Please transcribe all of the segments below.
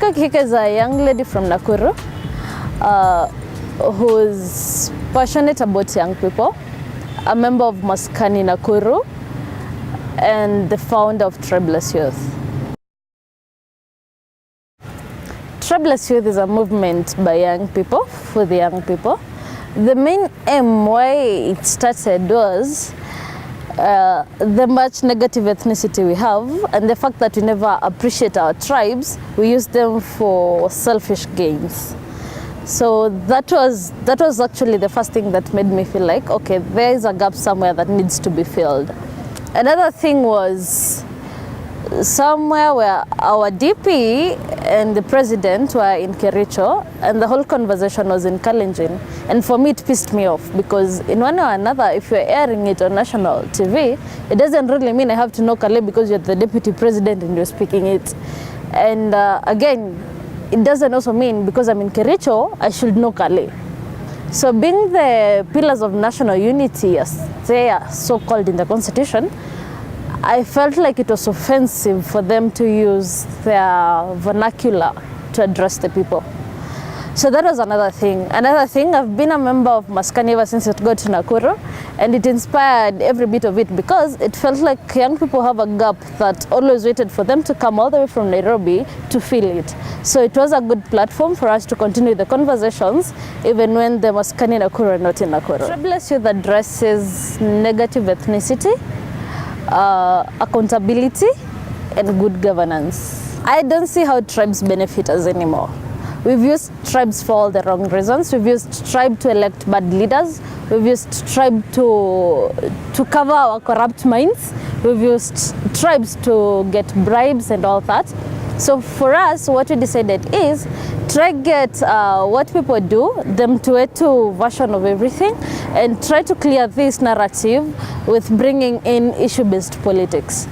Kika Kika is a young lady from Nakuru who's passionate about young people, a member of Maskani Nakuru, and the founder of TRBELESS Youth. TRBELESS Youth is a movement by young people, for the young people. The main aim why it started was the much negative ethnicity we have, and the fact that we never appreciate our tribes. We use them for selfish gains. So that was actually the first thing that made me feel like, okay, there is a gap somewhere that needs to be filled. Another thing was somewhere where our DP and the president were in Kericho, and the whole conversation was in Kalenjin. And for me, it pissed me off, because in one way or another, if you're airing it on national TV, it doesn't really mean I have to know Kale because you're the deputy president and you're speaking it. And again, it doesn't also mean because I'm in Kericho, I should know Kale. So being the pillars of national unity, as they are so-called in the constitution, I felt like it was offensive for them to use their vernacular to address the people. So that was another thing. Another thing, I've been a member of Maskani ever since it got to Nakuru, and it inspired every bit of it, because it felt like young people have a gap that always waited for them to come all the way from Nairobi to fill it. So it was a good platform for us to continue the conversations, even when the Maskani Nakuru are not in Nakuru. TRBELESS Youth addresses negative ethnicity, accountability, and good governance. I don't see how tribes benefit us anymore. We've used tribes for all the wrong reasons. We've used tribe to elect bad leaders. We've used tribe to cover our corrupt minds. We've used tribes to get bribes and all that. So for us, what we decided is try get what people do, them to a two version of everything, and try to clear this narrative with bringing in issue-based politics.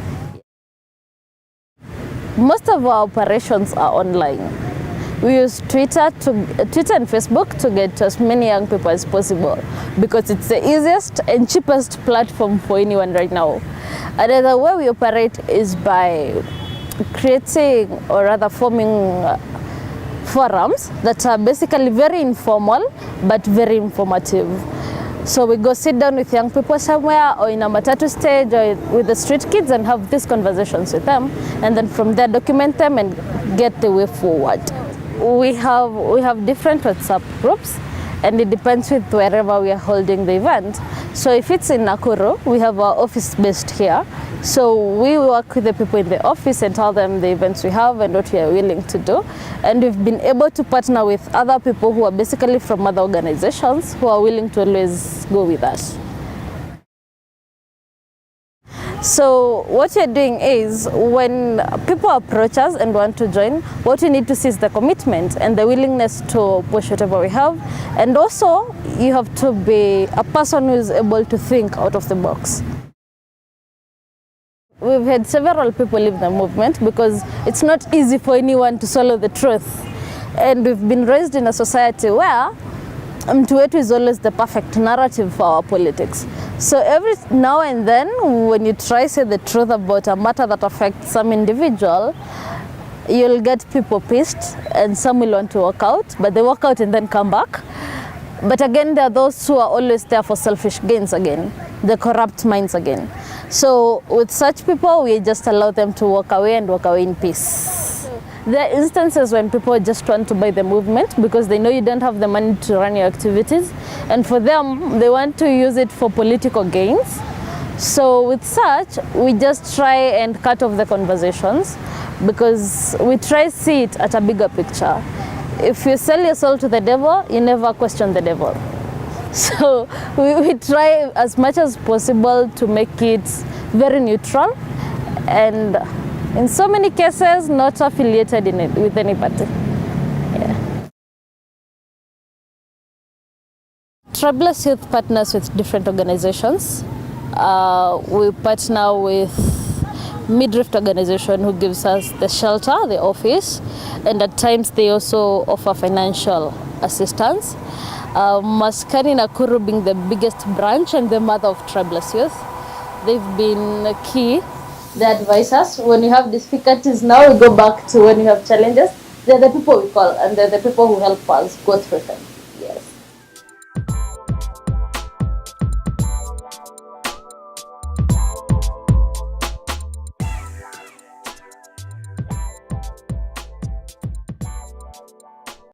Most of our operations are online. We use Twitter and Facebook to get to as many young people as possible, because it's the easiest and cheapest platform for anyone right now. Another way we operate is by creating, or rather forming, forums that are basically very informal but very informative. So we go sit down with young people somewhere, or in a matatu stage, or with the street kids, and have these conversations with them, and then from there document them and get the way forward. We have different WhatsApp groups, and it depends with wherever we are holding the event. So if it's in Nakuru, we have our office based here. So we work with the people in the office and tell them the events we have and what we are willing to do. And we've been able to partner with other people who are basically from other organizations who are willing to always go with us. So what we're doing is, when people approach us and want to join, what we need to see is the commitment and the willingness to push whatever we have. And also, you have to be a person who is able to think out of the box. We've had several people leave the movement because it's not easy for anyone to swallow the truth. And we've been raised in a society where mtu wetu is always the perfect narrative for our politics. So every now and then, when you try to say the truth about a matter that affects some individual, you'll get people pissed, and some will want to walk out, but they walk out and then come back. But again, there are those who are always there for selfish gains again, the corrupt minds again. So with such people, we just allow them to walk away and walk away in peace. There are instances when people just want to buy the movement because they know you don't have the money to run your activities, and for them, they want to use it for political gains. So with such, we just try and cut off the conversations, because we try to see it at a bigger picture. If you sell your soul to the devil, you never question the devil. So we try as much as possible to make it very neutral, and in so many cases, not affiliated with any party. Yeah. TRBELESS Youth partners with different organizations. We partner with Midrift organization, who gives us the shelter, the office, and at times they also offer financial assistance. Maskani Nakuru being the biggest branch and the mother of TRBELESS Youth, they've been key. They advise us when you have difficulties. Now we go back to when you have challenges. They're the people we call, and they're the people who help us go through them.